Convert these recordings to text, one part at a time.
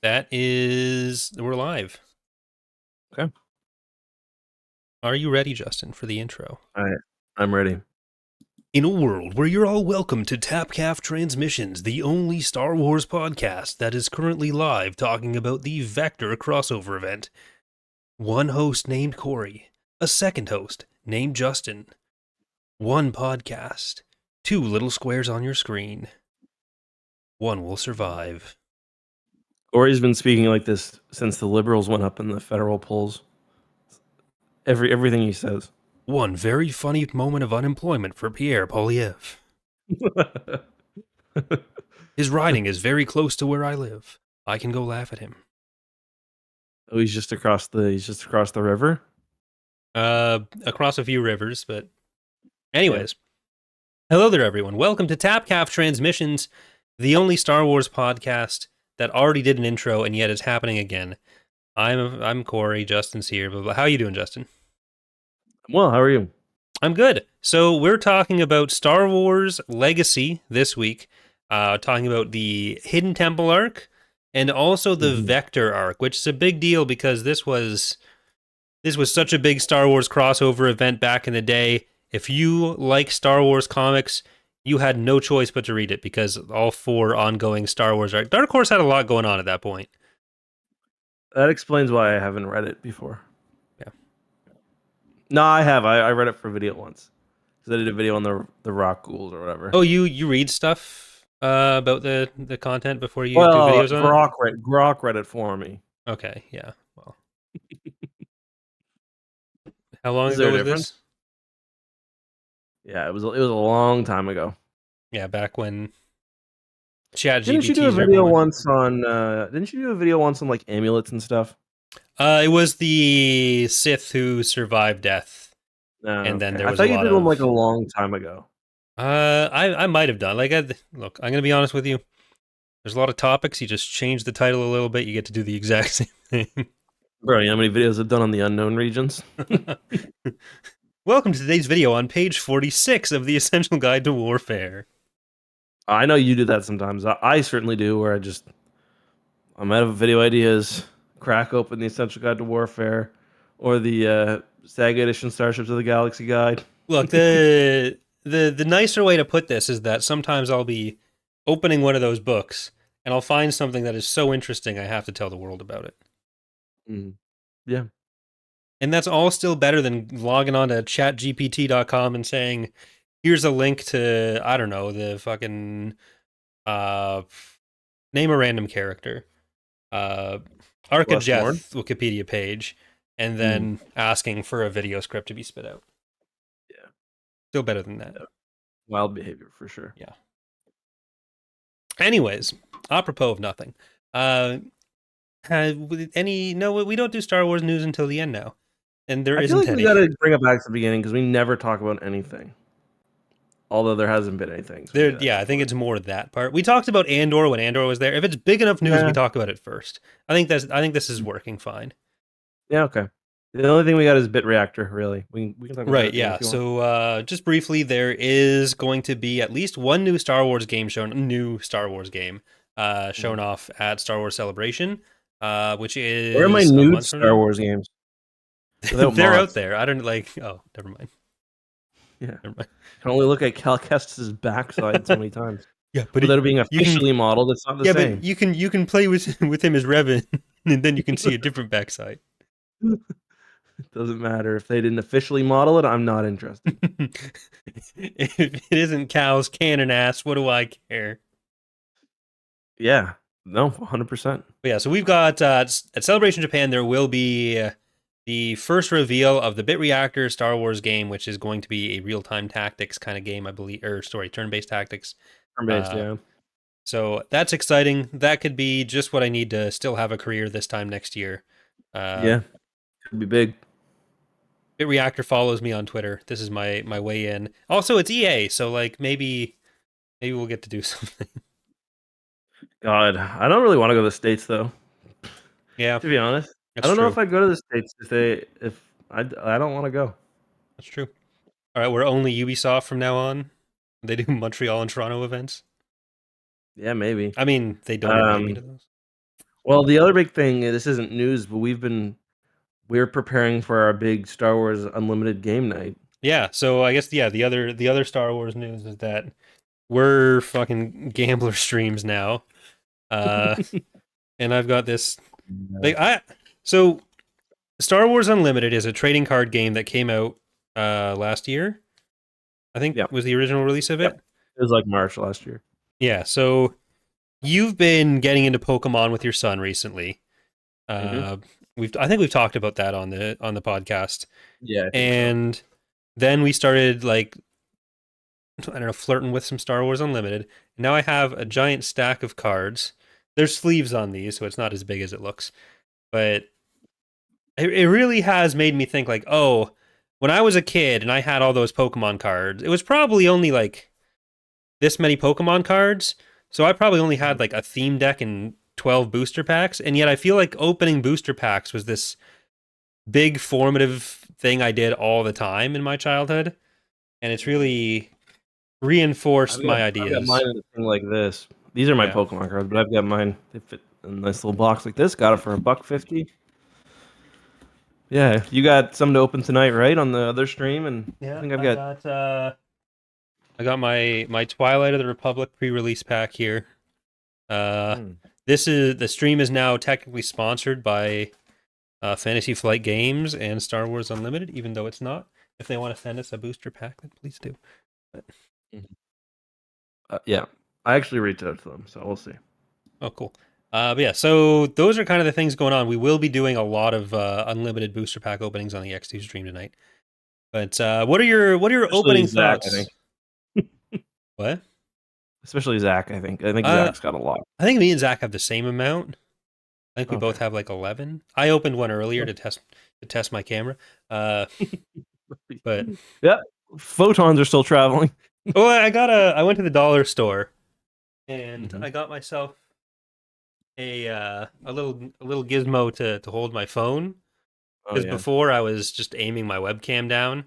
We're live. Okay. Are you ready, Justin, for the intro? I'm ready. In a world where you're all welcome to Tapcaf Transmissions, the only Star Wars podcast that is currently live talking about the Vector crossover event, one host named Corey, a second host named Justin, one podcast, two little squares on your screen. One will survive. Ori's been speaking like this since the Liberals went up in the federal polls. Everything he says. One very funny moment of unemployment for Pierre Polyev. His riding is very close to where I live. I can go laugh at him. Oh, he's just across the river. Across a few rivers, but anyways. Hello there, everyone. Welcome to Tapcaf Transmissions, the only Star Wars podcast that already did an intro and yet is happening again. I'm Corey. Justin's here. But how are you doing, Justin? Well, how are you? I'm good. So we're talking about Star Wars Legacy this week. Talking about the Hidden Temple arc and also the Vector arc, which is a big deal because this was such a big Star Wars crossover event back in the day. If you like Star Wars comics, you had no choice but to read it because all four ongoing Star Wars arcs. Dark Horse had a lot going on at that point. That explains why I haven't read it before. Yeah. No, I have. I read it for video once. Because I did a video on the Rock Ghouls or whatever. Oh, you read stuff about the content before you do videos on it? Grok read it for me. Okay, yeah. Well. How long ago was this? Yeah, it was a long time ago. Yeah, back when ChatGPT. Didn't you do a video once on? Didn't you do a video once on like amulets and stuff? It was the Sith who survived death, and then there was. I thought you did one like a long time ago. I might have done. Look, I'm gonna be honest with you. There's a lot of topics. You just change the title a little bit, you get to do the exact same thing. Bro, you know how many videos I've done on the unknown regions? Welcome to today's video on page 46 of the Essential Guide to Warfare. I know you do that sometimes. I certainly do, where I'm out of video ideas, crack open the Essential Guide to Warfare, or the Saga Edition Starships of the Galaxy Guide. Look, the nicer way to put this is that sometimes I'll be opening one of those books, and I'll find something that is so interesting I have to tell the world about it. Yeah. And that's all still better than logging on to chatgpt.com and saying, here's a link to, I don't know, the fucking, name a random character, Arc of Death Wikipedia page, and then asking for a video script to be spit out. Yeah. Still better than that. Yeah. Wild behavior, for sure. Yeah. Anyways, apropos of nothing. We don't do Star Wars news until the end now. And there isn't any. We gotta bring it back to the beginning because we never talk about anything. Although there hasn't been anything. So I think it's more that part. We talked about Andor when Andor was there. If it's big enough news, we talk about it first. I think this is working fine. Yeah, okay. The only thing we got is Bit Reactor, really. We can talk about right, yeah. So just briefly, there is going to be at least one new Star Wars game shown off at Star Wars Celebration, which is where are my new Star Wars games? They're out there. I don't like. Oh, never mind. Yeah, never mind. I can only look at Cal Kestis' backside so many times. Yeah, but without it being officially modeled, it's not the same. Yeah, but you can play with him as Revan, and then you can see a different backside. It doesn't matter if they didn't officially model it. I'm not interested. If it isn't Cal's cannon ass, what do I care? Yeah, no, 100%. Yeah, so we've got at Celebration Japan, there will be the first reveal of the Bit Reactor Star Wars game, which is going to be a real-time tactics kind of game, I believe, turn-based tactics. Turn-based, yeah. So that's exciting. That could be just what I need to still have a career this time next year. Yeah, could be big. Bit Reactor follows me on Twitter. This is my way in. Also, it's EA, so like maybe we'll get to do something. God, I don't really want to go to the States though. Yeah, to be honest. I don't know if I'd go to the States if I don't want to go. That's true. All right, we're only Ubisoft from now on. They do Montreal and Toronto events. Yeah, maybe. I mean, they don't invite me to those. Well, the other big thing, this isn't news, but we're preparing for our big Star Wars Unlimited game night. Yeah, so I guess the other Star Wars news is that we're fucking gambler streams now. Uh and I've got this Yeah. like I so Star Wars Unlimited is a trading card game that came out last year. I think Yep. was the original release of Yep. it. It was like March last year. Yeah, so you've been getting into Pokemon with your son recently. Hmm. Uh I think we've talked about that on the podcast. Yeah, I think so. And then we started like I don't know, flirting with some Star Wars Unlimited. Now I have a giant stack of cards. There's sleeves on these, so it's not as big as it looks. But it really has made me think like, oh, when I was a kid and I had all those Pokemon cards, it was probably only like this many Pokemon cards. So I probably only had like a theme deck and 12 booster packs. And yet I feel like opening booster packs was this big formative thing I did all the time in my childhood. And it's really reinforced my I've got mine ideas. in a thing like this. These are my Yeah. Pokemon cards, but I've got mine. They fit in a nice little box like this. Got it for $1.50. Yeah, you got some to open tonight, right? On the other stream, and I Yeah, think I've got. I got my Twilight of the Republic pre-release pack here. Uh Hmm. the stream is now technically sponsored by Fantasy Flight Games and Star Wars Unlimited, even though it's not. If they want to send us a booster pack, then please do. But, Yeah, I actually reached out to them, so we'll see. oh, cool. But yeah, so those are kind of the things going on. We will be doing a lot of unlimited booster pack openings on the X2 stream tonight. But what are your Especially opening Zach, I think. thoughts? What? Especially Zach, I think. I think Uh, Zach's got a lot. I think me and Zach have the same amount. I think we both Okay. have like 11. I opened one earlier to test my camera. Uh, but Yeah, photons are still traveling. oh, I went to the dollar store and Mhm. I got myself a little gizmo to hold my phone Oh because yeah. before I was just aiming my webcam down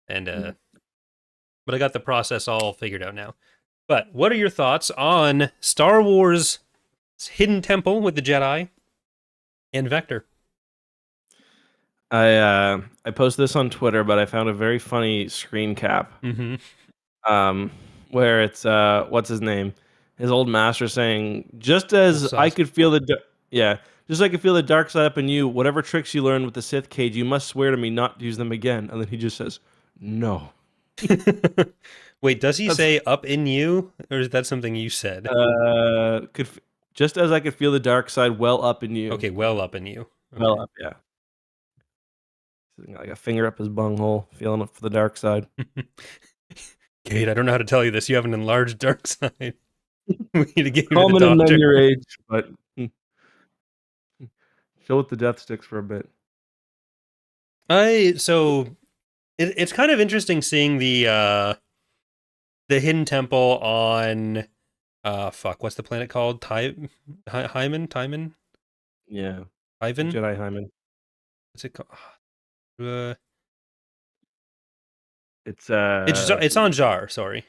and Mhm. but I got the process all figured out now. But what are your thoughts on Star Wars Hidden Temple with the Jedi and Vector? I posted this on Twitter, but I found a very funny screen cap. Mm-hmm. Um, where it's what's his name? His old master saying, "Just Cool as I sauce. could feel yeah, just as I could feel the dark side up in you. Whatever tricks you learned with the Sith cage, you must swear to me not to use them again." And then he just says, "No." Wait, does he That's say up in you, or is that something you said? could just as I could feel the dark side well up in you. Okay, well up in you. Well Okay. up, yeah. Like a finger up his bunghole, feeling it for the dark side. Kate, I don't know how to tell you this. You have an enlarged dark side. We need to get you to the Common in men doctor. your age, but chill with the death sticks for a bit. It's kind of interesting seeing the hidden temple on what's the planet called? Hyman? Timon? Yeah, Ivan? Jedi Hyman. What's it called? Uh, It's it's on Jar, sorry.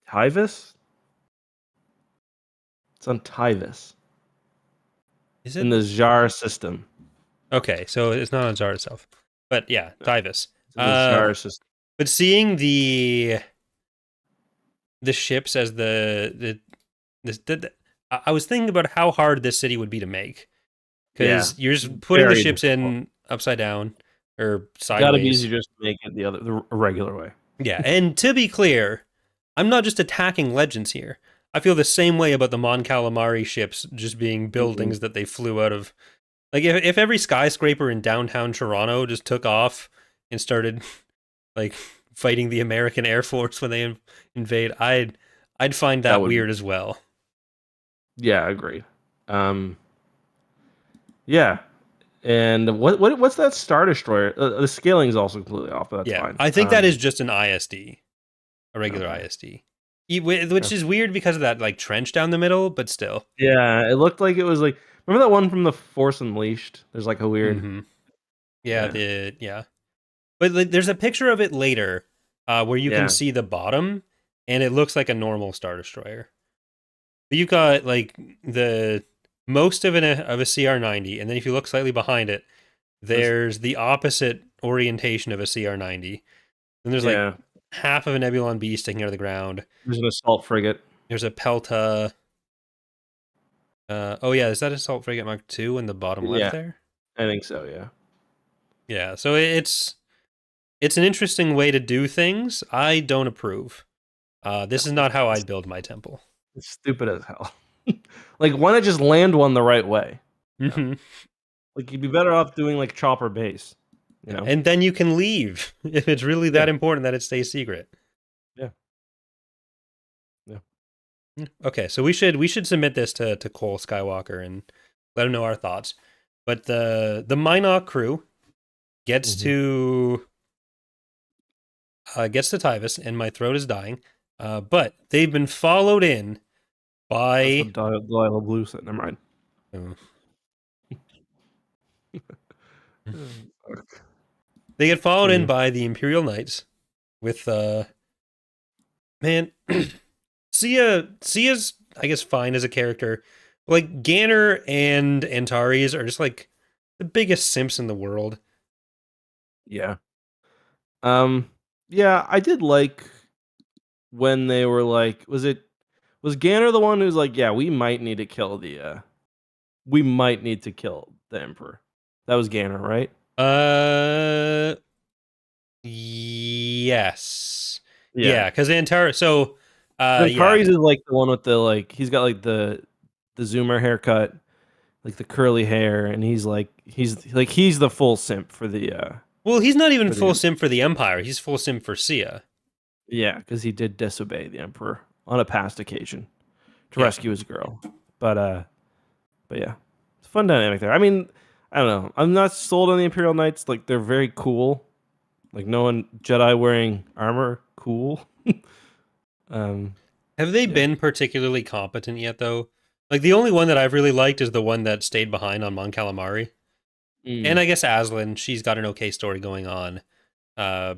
Tyvis. It's on Tyvis Is in it? the Jar system. Okay, so it's not on Jar itself. But yeah, No, Tyvis. it's in the Jar system. But seeing the ships as I was thinking about how hard this city would be to make Yeah, because you're just putting the very ships difficult. in upside down or Got to be sideways. easier just to make it the regular way. Yeah, and to be clear, I'm not just attacking legends here. I feel the same way about the Mon Calamari ships just being Mhm. buildings that they flew out of. Like if every skyscraper in downtown Toronto just took off and started like fighting the American Air Force when they invade, I'd find That that would be weird as well. yeah, agreed. Um, yeah, and what's that Star Destroyer? The scaling is also completely off, but that's Yeah, fine. I think that is just an ISD, a regular Okay. ISD, which Okay. is weird because of that like trench down the middle, but still. Yeah, it looked like it was like remember that one from the Force Unleashed? There's like a weird Mm-hmm. Yeah, yeah but like, there's a picture of it later, where you can yeah see the bottom, and it looks like a normal Star Destroyer. But you've got like the most of a CR90, and then if you look slightly behind it, This, there's the opposite orientation of a CR90. Then there's like yeah, half of a Nebulon B sticking out of the ground. there's an assault frigate. There's a Pelta. Oh yeah, is that Assault Frigate Mark II in the bottom left Yeah, there? I think so. Yeah, Yeah, so it's an interesting way to do things. I don't approve. This is not how I'd build my temple. it's stupid as hell. Like, why not just land one the right way? You know? Hmm. Like, you'd be better off doing like chopper base. You know? And then you can leave if it's really that Yeah. important that it stays secret. Yeah. Yeah. Okay, so we should submit this to Cole Skywalker and let him know our thoughts. But the Minot crew gets Mhm. to Tyvis, and my throat is dying. But they've been followed in That's the by Delilah Blue set. Never mind. oh, Fuck. they get followed in Mhm. by the Imperial Knights with man Sia's I guess fine as a character. Like Ganner and Antares are just like the biggest simps in the world. Yeah. Um. Yeah, I did like when they were like, was Ganner the one who's like, yeah, we might need to kill the Emperor. That was Ganner, right? Uh yes. Yeah. Yeah, because Antares so yeah. Antares is like the one with the like he's got like the zoomer haircut, like the curly hair, and he's the full simp for the Well, he's not even for the full sim for the Empire. He's full sim for Sia. yeah, because he did disobey the Emperor on a past occasion to Yeah. rescue his girl. But yeah, it's a fun dynamic there. I mean, I don't know. I'm not sold on the Imperial Knights. Like they're very cool. Like no one Jedi wearing armor, cool. um, Have they yeah. been particularly competent yet, though? Like, the only one that I've really liked is the one that stayed behind on Mon Calamari. And Mm. I guess Aslan, she's got an okay story going on. Uh,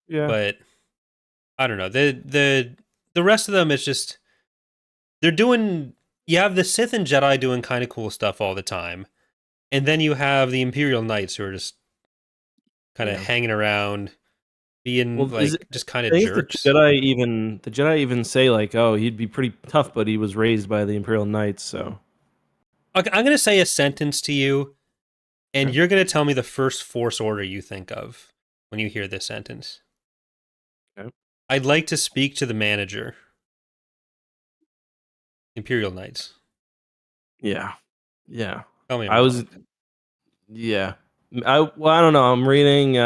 Yeah. but I don't know. The rest of them, it's just they're doing. You have the Sith and Jedi doing kind of cool stuff all the time, and then you have the Imperial Knights who are just kind of Yeah. hanging around, being Well, is like it? just kind I of think jerks. The Jedi even say like, oh, he'd be pretty tough, but he was raised by the Imperial Knights, so Okay, I'm gonna say a sentence to you, and okay. you're gonna tell me the first Force order you think of when you hear this sentence. Okay. I'd like to speak to the manager. Imperial Knights. Yeah. Yeah. Tell me I'm I was wrong. yeah. I don't know. I'm reading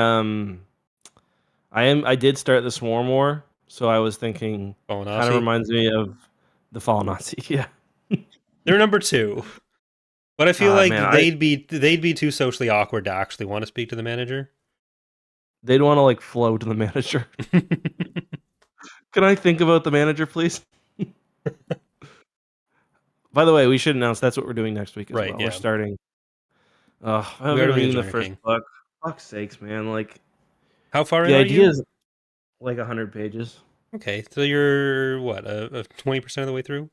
I did start the Swarm War, so I was thinking kind of Bolognese. reminds me of the Fallen Nazi. Yeah. They're number two, but I feel like Man, I they'd be too socially awkward to actually want to speak to the manager. they'd want to like flow to the manager. Can I think about the manager, please? By the way, we should announce that's what we're doing next week as Right? well. We're Yeah, starting. I've we are been doing the reading the Joiner first King. book. Fuck's sakes, man! Like How far in the are idea you? is like 100 pages. Okay, so you're what 20% of the way through.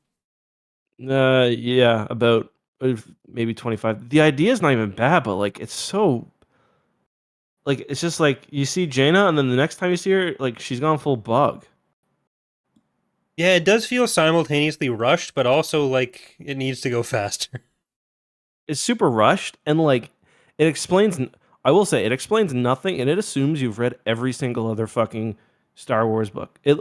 Yeah, about maybe 25. The idea is not even bad, but like it's so like it's just like you see Jaina, and then the next time you see her, like she's gone full bug. Yeah, it does feel simultaneously rushed, but also like it needs to go faster. It's super rushed, and like it explains. I will say it explains nothing, and it assumes you've read every single other fucking Star Wars book. It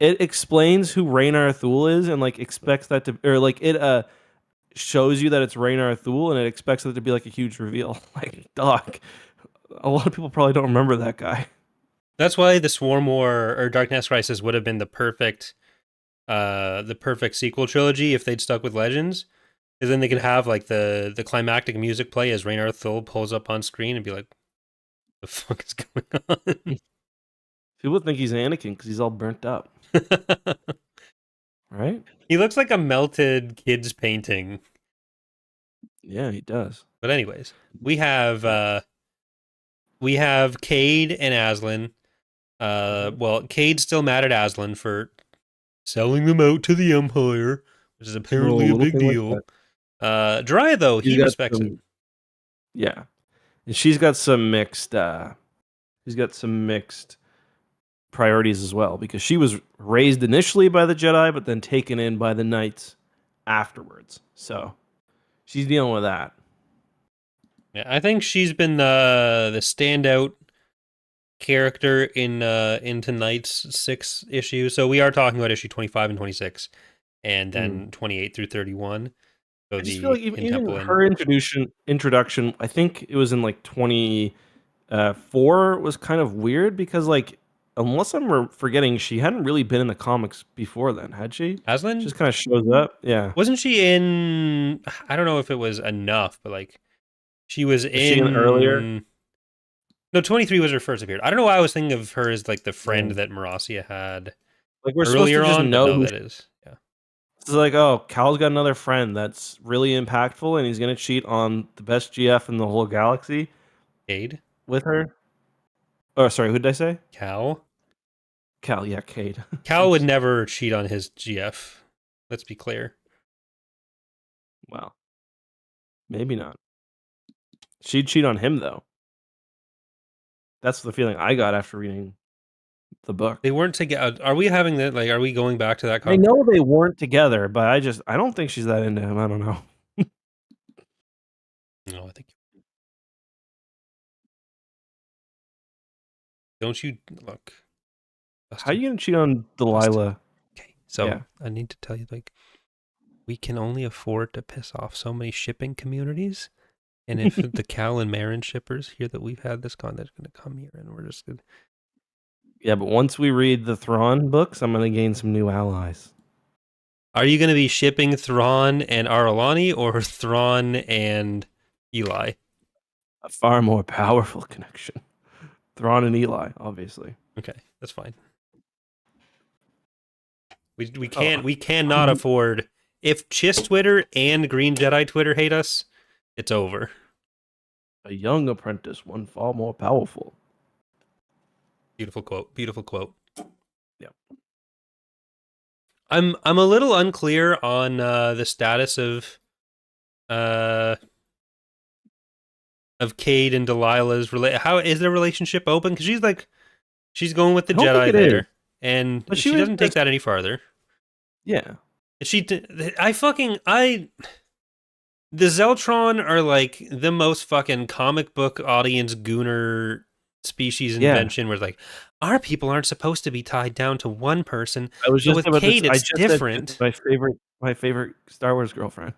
explains who Raynar Thul is, and like expects that to, or like it shows you that it's Raynar Thul, and it expects it to be like a huge reveal. Like, dog, a lot of people probably don't remember that guy. That's why the Swarm War or Dark Crisis would have been the perfect sequel trilogy if they'd stuck with Legends. Because then they could have like the climactic music play as Raynar Thul pulls up on screen and be like, "The fuck is going People think he's Anakin because he's all burnt up, on?" right? He looks like a melted kid's painting. Yeah, he does. But anyways, we have Cade and Aslan. Well, Cade's still mad at Aslan for selling them out to the Empire, which is Oh, apparently a little big thing like that. deal. Dry though, She's he got respects it. some, yeah, and she's got some mixed. She's got some mixed priorities as well because she was raised initially by the Jedi, but then taken in by the Knights afterwards. So she's dealing with that. Yeah, I think she's been the standout character in tonight's 6 issues. So we are talking about issue 25 and 26, and Mm. then 28 through 31. So I just feel the like Hidden even Temple and her introduction, I think it was in like 24 was kind of weird because like unless forgetting, she hadn't really been in the comics before then, had she? Aslan. Just kind of shows up. Yeah. Wasn't she in? I don't know if it was enough, but like she was Was she in earlier? in. No, 23 was her first appearance. I don't know why I was thinking of her as like the friend Yeah. that Marasia had Like we're supposed to earlier just on, but know no, who that is yeah. it's like, oh, Cal's got another friend that's really impactful and he's gonna cheat on the best GF in the whole galaxy Cade, with her. Oh, sorry, who did I say? Cal. Cal, yeah, Cade. Cal would Oops. never cheat on his GF. Let's be clear. Well, maybe not. She'd cheat on him though. That's the feeling I got after reading the book. They weren't together. Are we having that? Like, are we going back to that I conversation? know they weren't together, but I don't think she's that into him. I don't know. No, I think. Don't you look, How are Dustin? you gonna cheat on Dustin. Delilah? Okay, so Yeah. I need to tell you, like, we can only afford to piss off so many shipping communities. And if the Cal and Marin shippers hear that we've had this con, they're going to come here, and we're just going. Yeah, but once we read the Thrawn books, I'm gonna gain some new allies. Are you going to be shipping Thrawn and Aralani, or Thrawn and Eli? A far more powerful connection. Thrawn and Eli, obviously. Okay, that's fine. We Oh, can't we cannot afford if Chiss Twitter and Green Jedi Twitter hate us, it's over. a young apprentice, one far more powerful. Beautiful quote. Beautiful quote. Yeah. I'm a little unclear on the status uh of Cade and Delilah's How is their relationship open? Because she's going with the I don't think Jedi it is. there, and But she she was doesn't take just that any farther. yeah. I the Zeltron are like the most fucking comic book audience gooner species Yeah. invention where like our people aren't supposed to be tied down to one person, I was but just with about this. Cade I it's just said it's different. my favorite Star Wars girlfriend.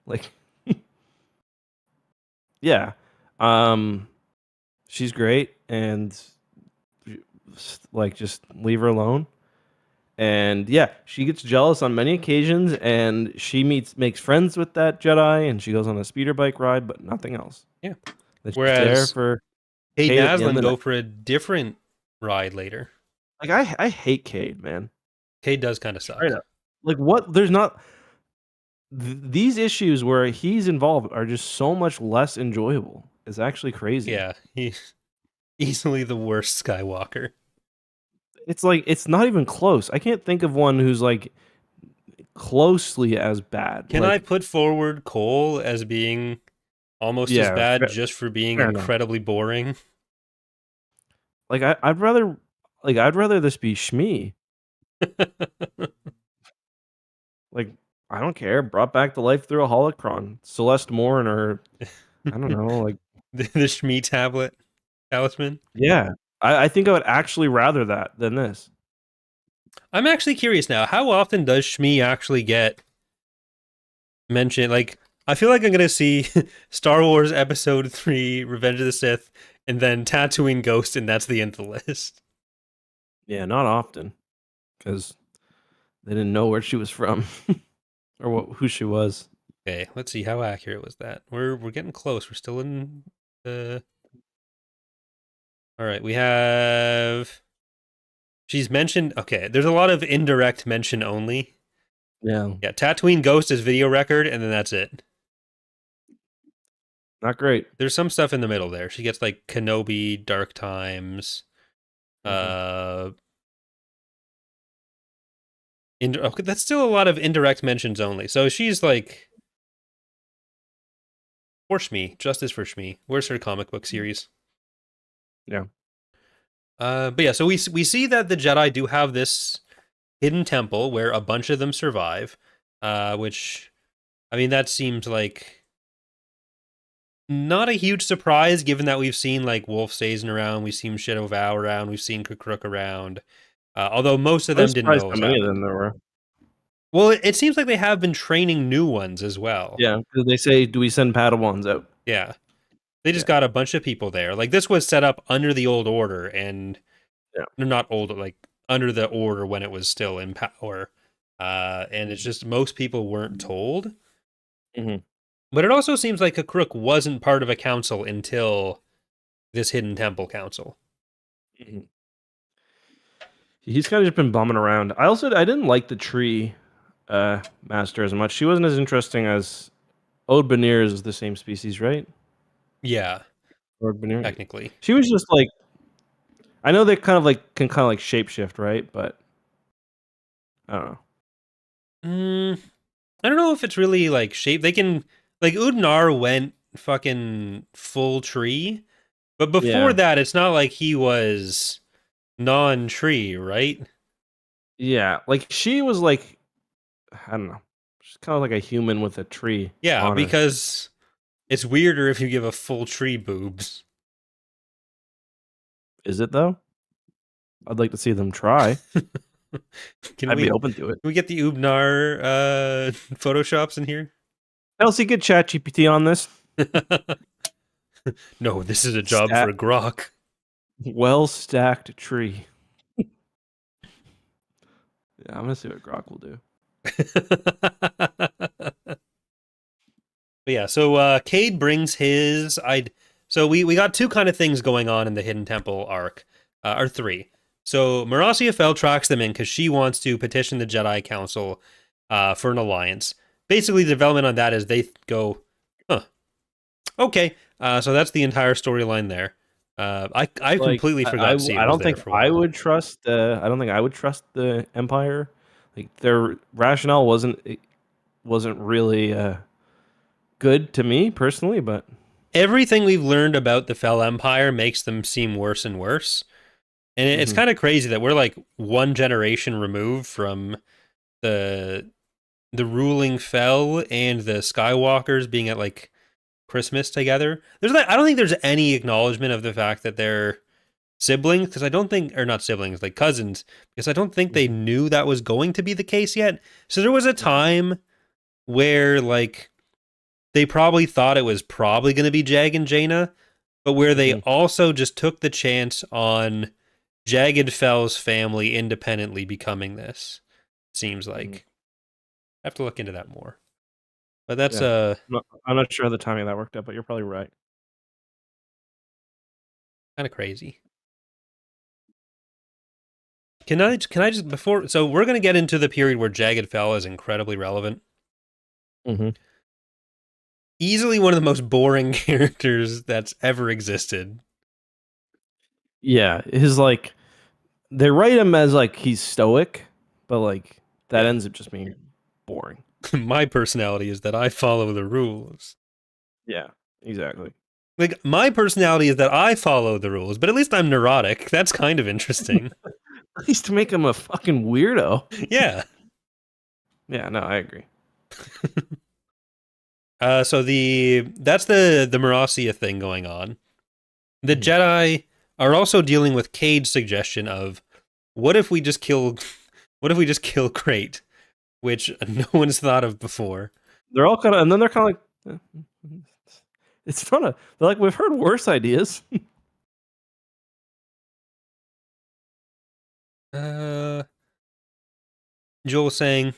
Like yeah. Um she's great and like just leave her alone. And yeah, she gets jealous on many occasions and she makes friends with that Jedi and she goes on a speeder bike ride, but nothing else. Yeah. Then she's there Whereas for Cade and Cade at the end Aslan of the go night. for a different ride later. Like I hate Cade, man. Cade does kind of Straight suck. up. Like what there's not these issues where he's involved are just so much less enjoyable. It's actually crazy. Yeah, he's easily the worst Skywalker. It's like it's not even close. I can't think of one who's like closely as bad. Can I Like put forward Cole as being almost as yeah, bad just for being fair enough. incredibly boring? Like I'd rather this be Shmi. Like I don't care. Brought back to life through a holocron. Celeste Morn or I don't know. Like The Shmi tablet talisman. yeah, I think I would actually rather that than this. I'm actually curious now. How often does Shmi actually get mentioned? Like, I feel like I'm gonna see Star Wars Episode 3, Revenge of the Sith, and then Tatooine Ghost, and that's the end of the list. Yeah, not often because they didn't know where she was from or who she was. Okay, let's see how accurate was that. We're getting close. We're still in the. All right, we have. She's mentioned. Okay, there's a lot of indirect mention only. Yeah, Yeah, Tatooine Ghost is video record, and then that's it. not great. There's some stuff in the middle there. She gets like Kenobi, Dark Times. Mhm. Uh, okay, that's still a lot of indirect mentions only. So she's like for Shmi. Justice for Shmi. Where's her comic book series? Yeah. But yeah, so we see that the Jedi do have this hidden temple where a bunch of them survive, which, I mean, that seems like not a huge surprise given that we've seen like Wolf Sazin around, we've seen Shadow Vow around, we've seen Kukruk around, although most of I them was didn't know surprised what how was many of happening. them there were. Well, it seems like they have been training new ones as well. Yeah, because they say, "Do we send Padawans out?" Yeah. They just Yeah. got a bunch of people there. Like this was set up under the old order and Yeah. not old, like under the order when it was still in power. And it's just most people weren't told. hmm But it also seems like a crook wasn't part of a council until this hidden temple council. hmm He's kind of just been bumming around. I didn't like the tree master as much. She wasn't as interesting as Ode Banir is the same species, right? Yeah, Ode Banir. technically. She was just like, I know they kind of like can kind of like shapeshift, right? But I don't know. Mm, I don't know if it's really like shape. They can like Udnar went fucking full tree, but before Yeah, that, it's not like he was non-tree, right? yeah. Like she was like, I don't know. She's kind of like a human with a tree Yeah, on her. because it's weirder if you give a full tree boobs. Is it though? I'd like to see them try. Can I'd we be can open to it. we get the Ubnar photoshops in here? Elsie, get ChatGPT on this. No, this is a job Stat for Grok. well stacked tree. Yeah, I'm gonna see what Grok will do. But yeah, so Cade brings his so we got two kind of things going on in the Hidden Temple arc, or three. So Marasia Fel tracks them in because she wants to petition the Jedi Council for an alliance. Basically, the development on that is they go, huh, okay. So that's the entire storyline there. I Like completely forgot I Seed was don't there think for a I while. would trust. I don't think I would trust the Empire. Like their rationale wasn't really good to me personally, but Everything we've learned about the Fel Empire makes them seem worse and worse. And it's mhm. kind of crazy that we're like one generation removed from the the ruling Fel and the Skywalkers being at like Christmas together. There's like I don't think there's any acknowledgement of the fact that they're siblings because I don't think or not siblings like cousins because I don't think they Mhm. knew that was going to be the case yet. So there was a time where like they probably thought it was probably going to be Jag and Jaina, but where they Mhm. also just took the chance on Jagged Fell's family independently becoming this. Seems Mhm. like I have to look into that more. But that's Yeah, I'm not sure how the timing of that worked out, but you're probably right. kind of crazy. Can I just before so we're gonna get into the period where Jagged Fell is incredibly relevant. hmm Easily one of the most boring characters that's ever existed. Yeah, his like they write him as like he's stoic, but like that Yeah. ends up just being boring. My personality is that I follow the rules. Yeah, exactly. Like my personality is that I follow the rules, but at least I'm neurotic. That's kind of interesting. At least to make him a fucking weirdo. Yeah. Yeah, no, I agree. So that's the Marasia thing going on. The Mhm. Jedi are also dealing with Cade's suggestion of what if we just kill what if we just kill Crate, which no one's thought of before. They're all kind of, and then they're kind of like, it's not a. They're like, we've heard worse ideas. Uh Joel was saying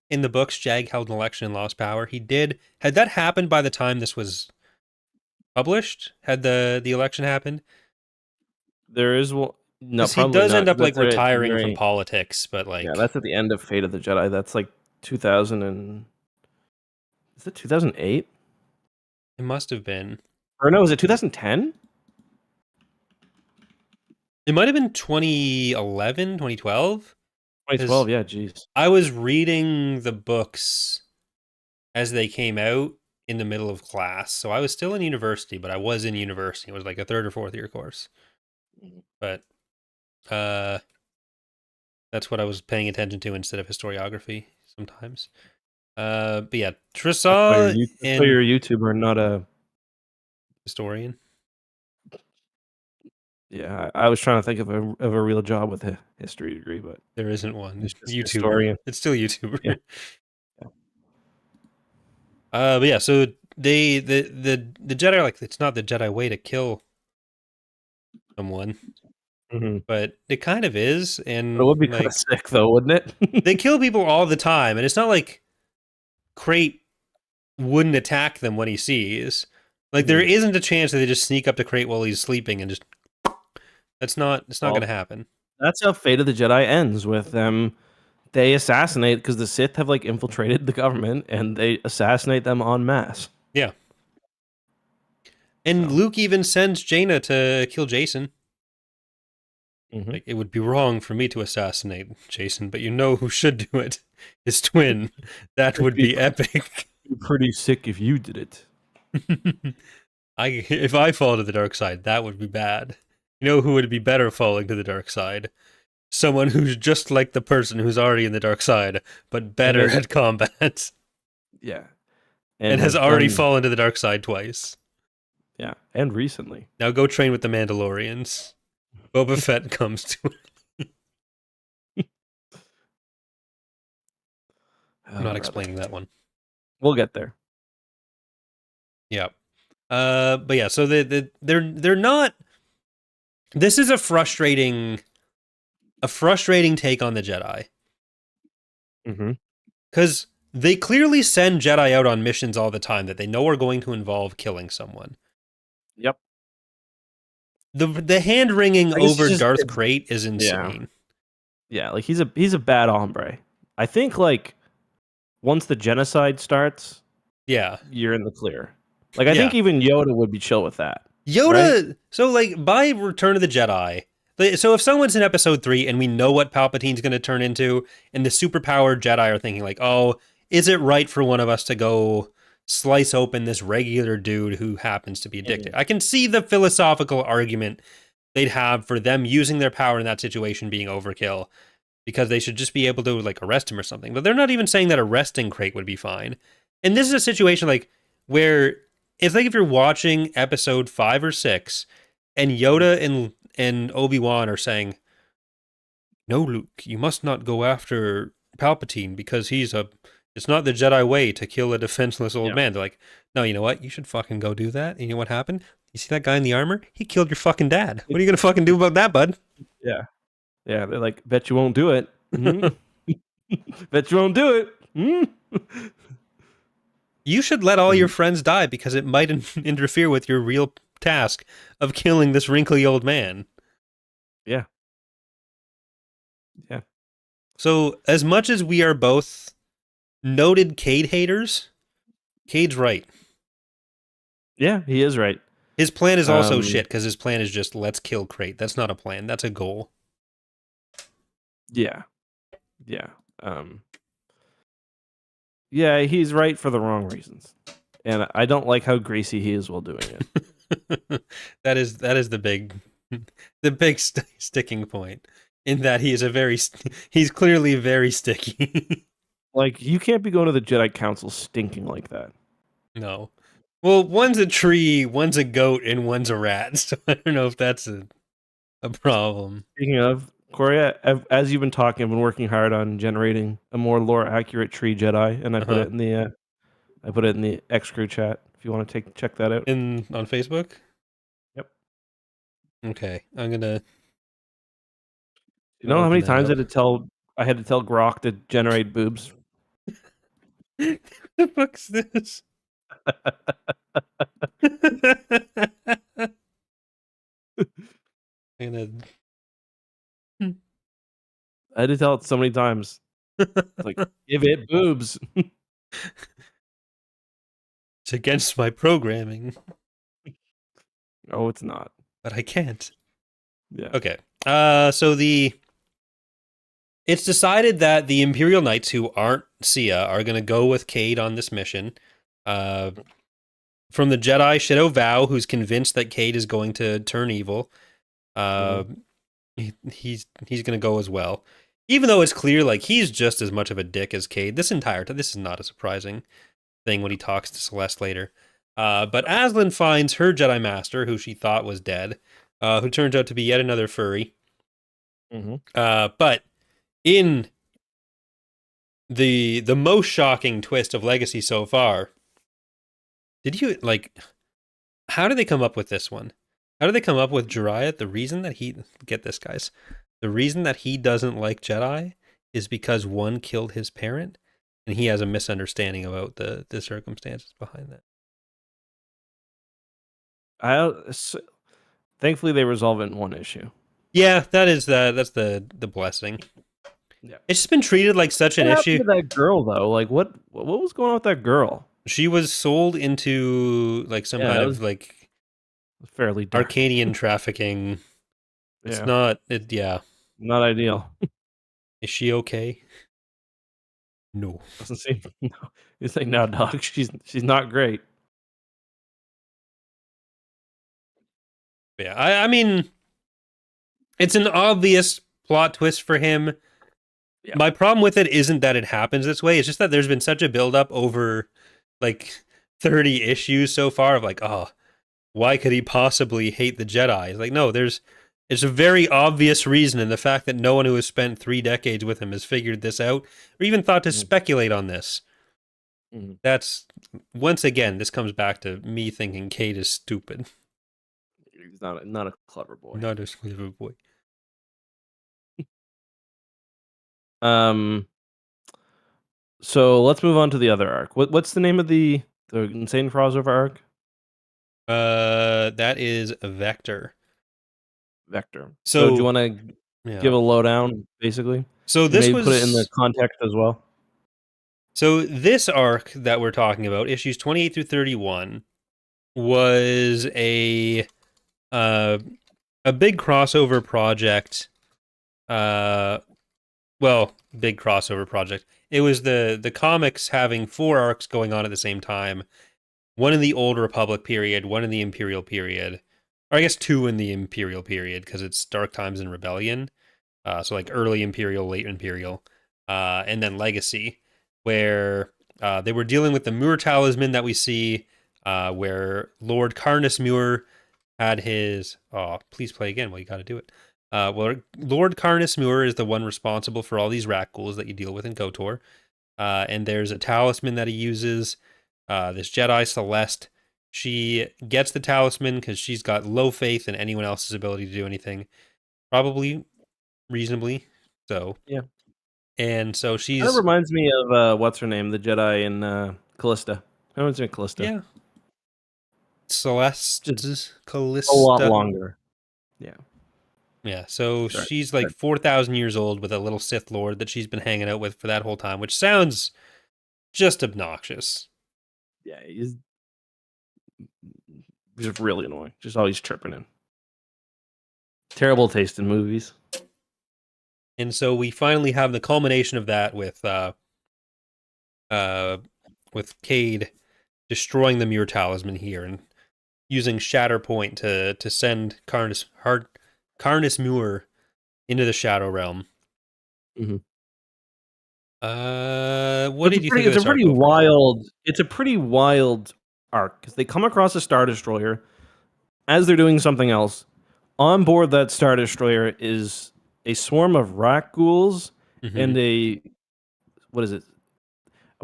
in the books Jag held an election and lost power. He did. Had that happened by the time this was published? Had the election happened? There is one. No, Because he probably does not. end 'Cause up like that's at the retiring from very, politics, but yeah, like that's at the end of Fate of the Jedi. That's like 2000 and is it 2008 it must have been. or no? Is it 2010? It might have been 2011, 2012. Because 2012. Yeah, jeez. I was reading the books as they came out in the middle of class. So I was still in university, but I was in university. It was like a 3rd or 4th year course. But that's what I was paying attention to instead of historiography sometimes. But yeah, Trissaw That's why and you're a YouTuber, not a historian. Yeah. I was trying to think of a real job with a history degree, but There isn't one. it's just YouTuber. historian. It's still YouTuber. Yeah. But yeah, so the Jedi are like, it's not the Jedi way to kill someone, but it kind of is, and But it would be kind like of sick, though, wouldn't it? they kill people all the time, and it's not like Crate wouldn't attack them when he sees. Like there isn't a chance that they just sneak up to Crate while he's sleeping and just. It's not going to happen. That's how Fate of the Jedi ends with them. They assassinate because the Sith have like infiltrated the government, and they assassinate them en masse. Yeah. And Luke even sends Jaina to kill Jason. Like, it would be wrong for me to assassinate Jason, but you know who should do it? His twin. That would be epic. Pretty sick if you did it. If I fall to the dark side, that would be bad. You know who would be better falling to the dark side? Someone who's just like the person who's already in the dark side, but better at combat. Yeah. And has already fallen to the dark side twice. Yeah, and recently. Now go train with the Mandalorians. Boba Fett comes to it. I'm not explaining that one. We'll get there. Yeah. But yeah, so they're not. This is a frustrating take on the Jedi. Because they clearly send Jedi out on missions all the time that they know are going to involve killing someone. Yep. The hand wringing over Darth Crate is insane. Yeah, like he's a bad hombre. I think like once the genocide starts, you're in the clear. Like I think even Yoda would be chill with that. Yoda, right? So like by Return of the Jedi, so if someone's in Episode 3 and we know what Palpatine's going to turn into, and the superpowered Jedi are thinking like, oh, is it right for one of us to go slice open this regular dude who happens to be addicted? I can see the philosophical argument they'd have for them using their power in that situation being overkill, because they should just be able to like arrest him or something. But they're not even saying that arresting Crate would be fine. And this is a situation like where it's like if you're watching Episode 5 or 6 and Yoda and Obi-Wan are saying, no, Luke, you must not go after Palpatine because it's not the Jedi way to kill a defenseless old man. They're like, no, you know what? You should fucking go do that. And you know what happened? You see that guy in the armor? He killed your fucking dad. What are you going to fucking do about that, bud? Yeah. Yeah, they're like, bet you won't do it. Bet you won't do it. You should let all your friends die because it might interfere with your real task of killing this wrinkly old man. Yeah. Yeah. So, as much as we are both noted Cade haters, Cade's right. Yeah, he is right. His plan is also shit because his plan is just let's kill Crate. That's not a plan. That's a goal. Yeah. Yeah. Yeah, he's right for the wrong reasons. And I don't like how greasy he is while doing it. that is the big sticking point, in that he's clearly very sticky. Like, you can't be going to the Jedi Council stinking like that. No. Well, one's a tree, one's a goat, and one's a rat, so I don't know if that's a problem. Speaking of, Corey, as you've been talking, I've been working hard on generating a more lore-accurate tree Jedi, and I put it in the X Crew chat. If you want to check that out on Facebook. Yep. Okay, I'm gonna. You know how many times I had to tell Grok to generate boobs? What the fuck's this? I had to tell it so many times. Like, give it boobs. It's against my programming. No, it's not. But I can't. Yeah. Okay. So it's decided that the Imperial Knights who aren't Sia are going to go with Cade on this mission. from the Jedi Shadow Vow, who's convinced that Cade is going to turn evil. Mhm. Uh, he's going to go as well, even though it's clear like he's just as much of a dick as Cade. This entire time, this is not a surprising thing when he talks to Celeste later. But Aslan finds her Jedi Master, who she thought was dead, who turns out to be yet another furry. Mhm. But in the most shocking twist of Legacy so far, did you like? How did they come up with this one? How did they come up with Jiraiya? The reason that he get this, guys, the reason that he doesn't like Jedi is because one killed his parent, and he has a misunderstanding about the circumstances behind that. Thankfully, they resolve it in one issue. Yeah, that's the blessing. Yeah. It's just been treated like such an What happened issue. to that girl though? Like, what was going on with that girl? She was sold into like some Yeah, kind that of was like fairly dark. Arcadian trafficking. It's Yeah, not it yeah. not ideal. Is she okay? No. Doesn't seem. No, it's like no, dog. She's not great. Yeah, I mean it's an obvious plot twist for him. Yeah. My problem with it isn't that it happens this way. It's just that there's been such a buildup over like 30 issues so far of like, oh, why could he possibly hate the Jedi? It's like, no, it's a very obvious reason, and the fact that no one who has spent 3 decades with him has figured this out or even thought to Mhm. speculate on this. Mhm. That's once again, this comes back to me thinking Kate is stupid. He's not a clever boy. Not a clever boy. Um. So let's move on to the other arc. What's the name of the insane crossover arc? That is a Vector. Vector. So do you So want to give yeah. a lowdown, basically, So and this maybe put it in the was context as well? so this arc that we're talking about, issues 28 through 31, was uh a big crossover project. Uh well, big crossover project. It was the comics having 4 arcs going on at the same time. One in the Old Republic period, one in the Imperial period. Or I guess 2 in the Imperial period because it's Dark Times and Rebellion. So like early Imperial, late Imperial, and then Legacy, where they were dealing with the Muir talisman that we see, where Lord Carnus Muir had his. Oh, please play again. Well, you got to do it. Well, Lord Carnus Muir is the one responsible for all these rat ghouls that you deal with in KOTOR. And there's a talisman that he uses. This Jedi Celeste. She gets the talisman because she's got low faith in anyone else's ability to do anything. Probably reasonably so. Yeah. And so Kind of she's reminds me of what's her name, the Jedi in Callista. Reminds me of Callista. yeah, Celeste Just a lot Callista. longer. Yeah. Yeah, so Sorry. she's like 4,000 years old with a little Sith Lord that she's been hanging out with for that whole time, which sounds just obnoxious. Yeah, he's really annoying. Just always chirping in. Terrible taste in movies. And so we finally have the culmination of that with Cade destroying the Muir talisman here and using Shatterpoint to send Carnus Muir into the Shadow Realm. Mm-hmm. What did you think of this arc overall? It's a pretty wild arc because they come across a Star Destroyer as they're doing something else. On board that Star Destroyer is a swarm of rat ghouls and a what is it?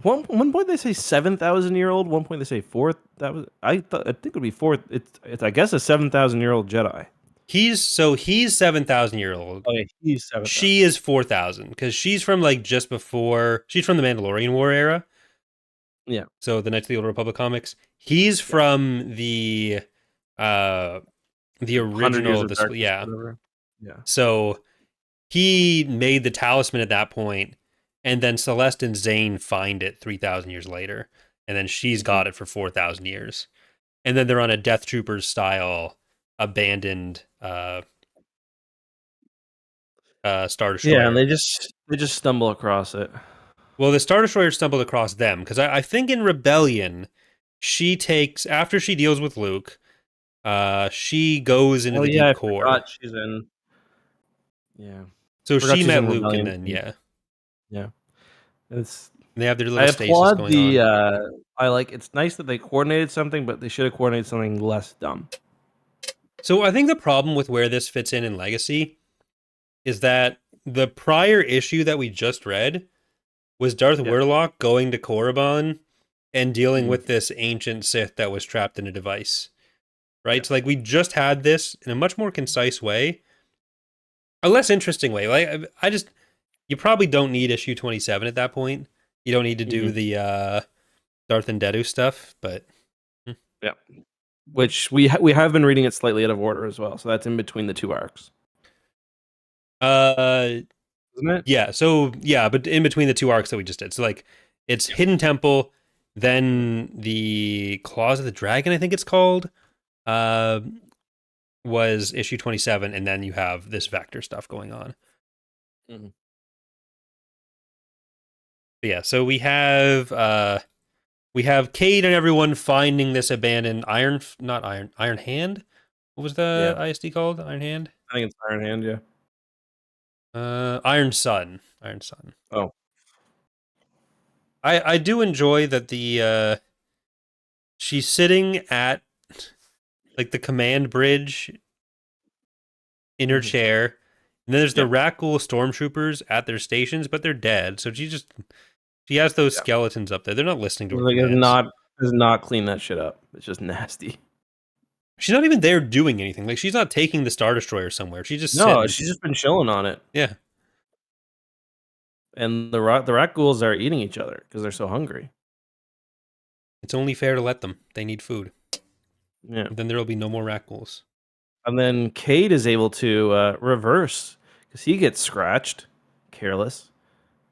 One point they say 7,000-year-old. One point they say 4,000. I think it would be 4. It's I guess a 7,000-year-old Jedi. He's 7,000 year old. Oh yeah, he's 7,000. She is 4,000 because she's from like just before. She's from the Mandalorian War era. Yeah. So the Knights of the Old Republic comics. He's from the 100 Years original. of Darkness, Yeah. whatever. Yeah. So he made the talisman at that point, and then Celeste and Zane find it 3,000 years later, and then she's got it for 4,000 years, and then they're on a Death Troopers style abandoned Star Destroyer. Yeah, and they just stumble across it. Well, the Star Destroyer stumbled across them because I think in Rebellion she takes after she deals with Luke. She goes into Oh the yeah, deep I core. forgot she's in. Yeah, So forgot she she's met in Luke, and Rebellion. then yeah, Yeah, it's. they have their I little stasis applaud going on. the. I like. It's nice that they coordinated something, but they should have coordinated something less dumb. So I think the problem with where this fits in Legacy is that the prior issue that we just read was Darth Yep. Whirlock going to Korriban and dealing Mhm. with this ancient Sith that was trapped in a device. Right? Yep. So like we just had this in a much more concise way, a less interesting way. Like I just you probably don't need issue 27 at that point. You don't need to do Mhm. the Darth and Dedu stuff, but Yep. Which we have been reading it slightly out of order as well, so that's in between the two arcs, uh isn't it? yeah, so yeah, but in between the two arcs that we just did. So like it's Yep. Hidden Temple, Mhm. then the Claws of the Dragon, I think it's called. Uh was issue 27, and then you have this Vector stuff going on. Mhm. But yeah, so we have Cade and everyone finding this abandoned Iron Hand. What was the Yeah, ISD called? Iron Hand? I think it's Iron Hand. Yeah. Iron Sun. Iron Sun. Oh. I do enjoy that the she's sitting at like the command bridge in her Mhm. chair. And then there's the Yep. Rakghoul stormtroopers at their stations, but they're dead. So she has those Yeah. skeletons up there. They're not listening to her Like, commands. does not clean that shit up. It's just nasty. She's not even there doing anything. Like she's not taking the Star Destroyer somewhere. She's just No, sitting. she's just been chilling on it, Yeah. and the rat ghouls are eating each other because they're so hungry. It's only fair to let them. They need food. Yeah, Then there will be no more Rakghouls. and then Cade is able to reverse because he gets scratched, careless.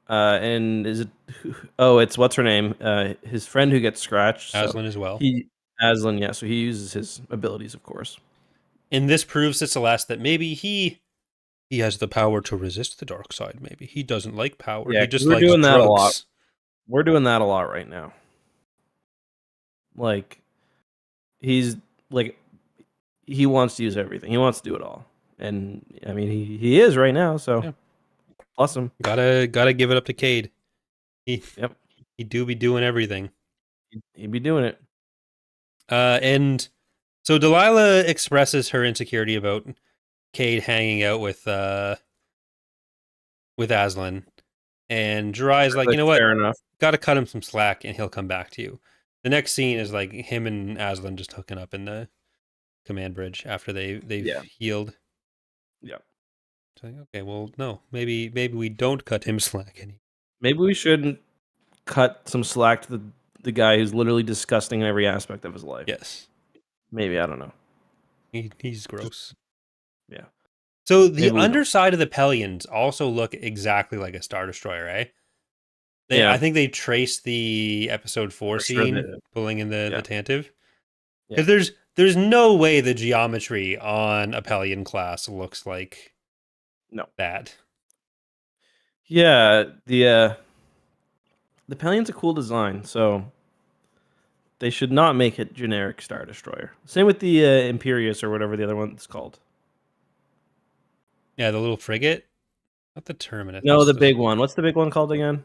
And is it? Oh, it's what's her name? His friend who gets scratched. So Aslan as well. he Aslan, yeah. So he uses his abilities, of course. And this proves to Celeste that maybe he has the power to resist the dark side. Maybe he doesn't like power. Yeah, He because just we're likes doing that a lot. drugs. We're doing that a lot right now. Like he's like he wants to use everything. He wants to do it all, and I mean he is right now. So Yeah. awesome. Gotta give it up to Cade. He Yep, he do be doing everything. he'd be doing it. And so Delilah expresses her insecurity about Cade hanging out with Aslan, and Jiraiya's like, you Like know what? fair enough. Got to cut him some slack, and he'll come back to you. The next scene is like him and Aslan just hooking up in the command bridge after they've Yeah, healed. yeah. So like, okay, well, no, maybe we don't cut him slack any. Maybe we shouldn't cut some slack to the guy who's literally disgusting in every aspect of his life. Yes, Maybe I don't know. he's gross. Yeah. So the Maybe we don't. underside of the Pelions also look exactly like a Star Destroyer, eh? I Yeah, think they traced the episode 4 for sure they scene did. pulling in the Yeah. Tantive. Yeah. Because there's no way the geometry on a Pelion class looks like No. that. Yeah, the Pellion's a cool design, so they should not make it generic Star Destroyer. Same with the Imperius or whatever the other one's called. Yeah, the little frigate. Not the Terminus. No, That's the just, big one. What's the big one called again?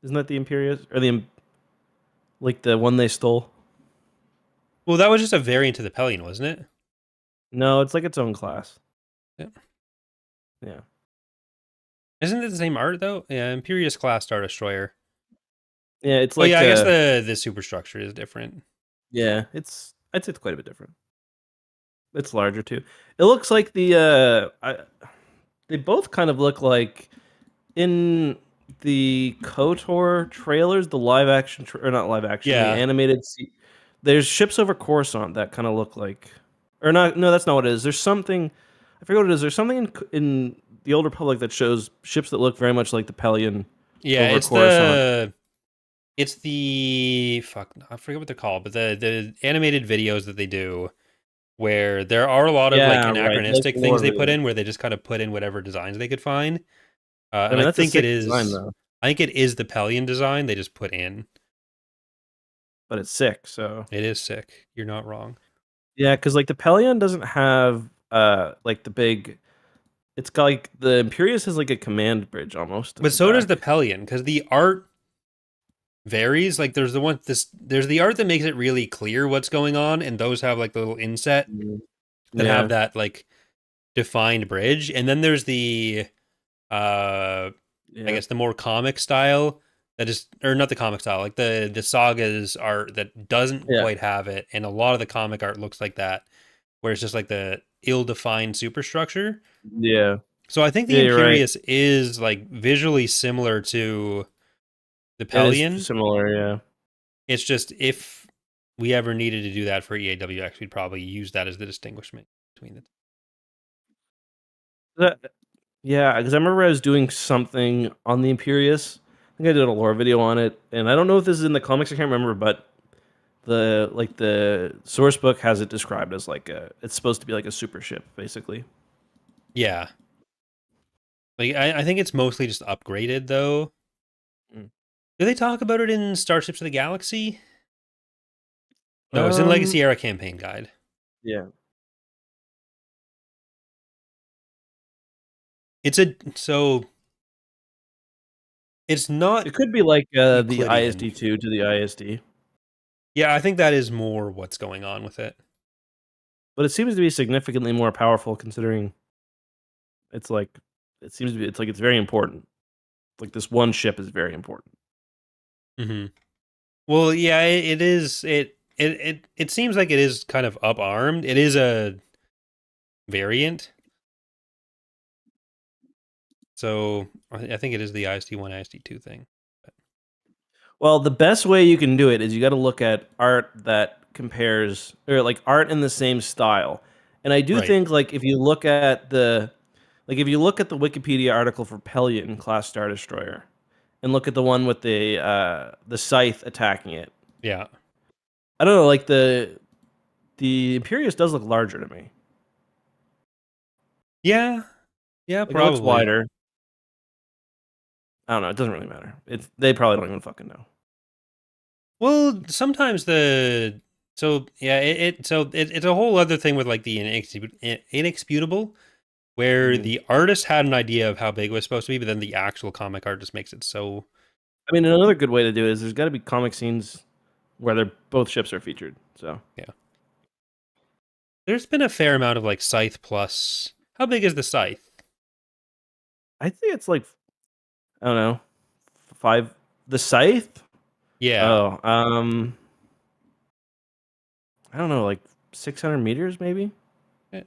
Isn't that the Imperius or like the one they stole? well, that was just a variant of the Pelion, wasn't it? No, it's like its own class. Yeah. Yeah. Isn't it the same art though? Yeah, Imperius class Star Destroyer. Yeah, it's Oh like yeah, I guess the superstructure is different. yeah, I'd say it's quite a bit different. It's larger too. It looks like they both kind of look like in the KOTOR trailers, the live action or not live action, the Yeah. animated. There's ships over Coruscant that kind of look like, or not. No, that's not what it is. There's something. I forget what it is. There's something in the Old Republic that shows ships that look very much like the Pelion. Yeah, over it's Coruscant. the fuck, I forget what they're called, but the animated videos that they do where there are a lot of like Yeah, right. Like anachronistic things Lord they of put the- in where they just kind of put in whatever designs they could find. I And mean, that's a sick design though. I think it is the Pelion design they just put in. but it's sick. So It is sick. You're not wrong. yeah, because like the Pelion doesn't have like the big. It's got like the Imperius has like a command bridge almost at But the so does the back. Pelion, because the art varies. Like there's the art that makes it really clear what's going on, and those have like the little inset Mhm. that have Yeah, that like defined bridge. And then there's the I yeah, guess the more comic style that is, or not the comic style, like the sagas art that doesn't yeah, quite have it, and a lot of the comic art looks like that, where it's just like the ill-defined superstructure. yeah, So I think the yeah. You're right. Imperius is like visually similar to the It is Pelion. similar. Yeah. It's just if we ever needed to do that for EAWX, we'd probably use that as the distinguishment between the. That, yeah, because I remember I was doing something on the Imperius. I think I did a lore video on it, and I don't know if this is in the comics. I can't remember, but the source book has it described as like a. It's supposed to be like a super ship, basically. Yeah, like I think it's mostly just upgraded though. Mm. Do they talk about it in Starships of the Galaxy? No, it's in Um. Legacy Era Campaign Guide. Yeah. It's a so it's not It could be like the Euclidean. ISD-2 to the ISD, Yeah, I think that is more what's going on with it. but it seems to be significantly more powerful considering it's like it seems to be. It's like it's very important. Like this one ship is very important. Hmm. Well, yeah, it is. It seems like it is kind of up armed. It is a variant, so I think it is the ISD1, ISD2 thing. Well, the best way you can do it is you got to look at art that compares, or like art in the same style. And I do Right. think like if you look at the if you look at the Wikipedia article for Pelion class Star Destroyer, and look at the one with the scythe attacking it, Yeah. I don't know, like the Imperius does look larger to me. Yeah. Yeah. Like it looks Probably. wider. I don't know. It doesn't really matter. It's they probably don't even fucking know. Well, sometimes the so yeah it's a whole other thing with like the inexputable, where Mhm. the artist had an idea of how big it was supposed to be, but then the actual comic art just makes it so. I mean, another good way to do it is there's got to be comic scenes where they're both ships are featured. So Yeah. There's been a fair amount of like Scythe plus. How big is the Scythe? I think it's like I don't know, five. The scythe. Yeah. Oh, I don't know, like 600 meters, maybe. Eh,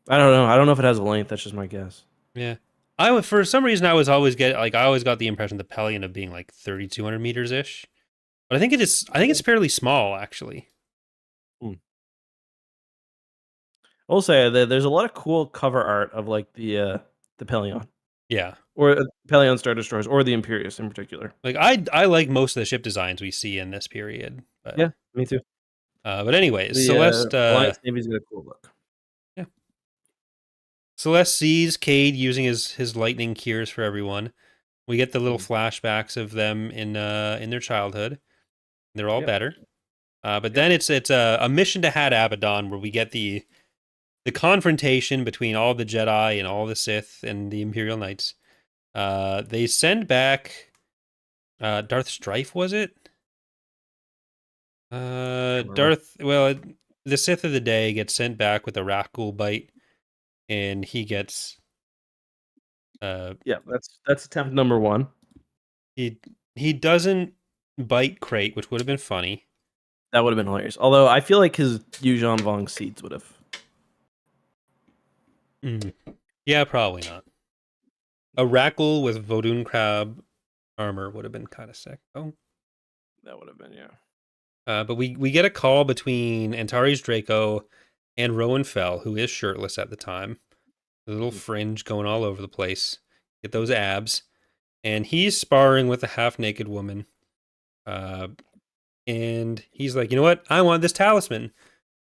I don't know. I don't know if it has a length. That's just my guess. Yeah. I would, for some reason I was always get like I always got the impression the Pelion of being like 3,200 meters ish, but I think it is. I think it's fairly small actually. Hmm. I'll say that there's a lot of cool cover art of like the Pelion Yeah. or Pelion Star Destroyers or the Imperius in particular. Like I like most of the ship designs we see in this period, Yeah, me too. but anyways, The Celeste Alliance Navy's got a cool look. yeah. Celeste sees Cade using his lightning cures for everyone. We get the little Mhm. flashbacks of them in their childhood. They're all Yep. better. But Yep. then it's a mission to Had Abaddon where we get the confrontation between all the Jedi and all the Sith and the Imperial Knights. They send back Darth Strife, was it? Can't remember. The Sith of the day gets sent back with a Rakghoul bite, and he gets uh Yeah, that's attempt number one. he he doesn't bite Crate, which would have been funny. That would have been hilarious. Although I feel like his Yuuzhan Vong seeds would have. Mm. Yeah, probably not. A Rakghoul with Vodun Crab armor would have been kind of sick. Oh, That would have been yeah. but we get a call between Antares Draco and Rowan Fell, who is shirtless at the time. The little fringe going all over the place. Get those abs, and he's sparring with a half-naked woman. Uh, and he's like, you know what? I want this talisman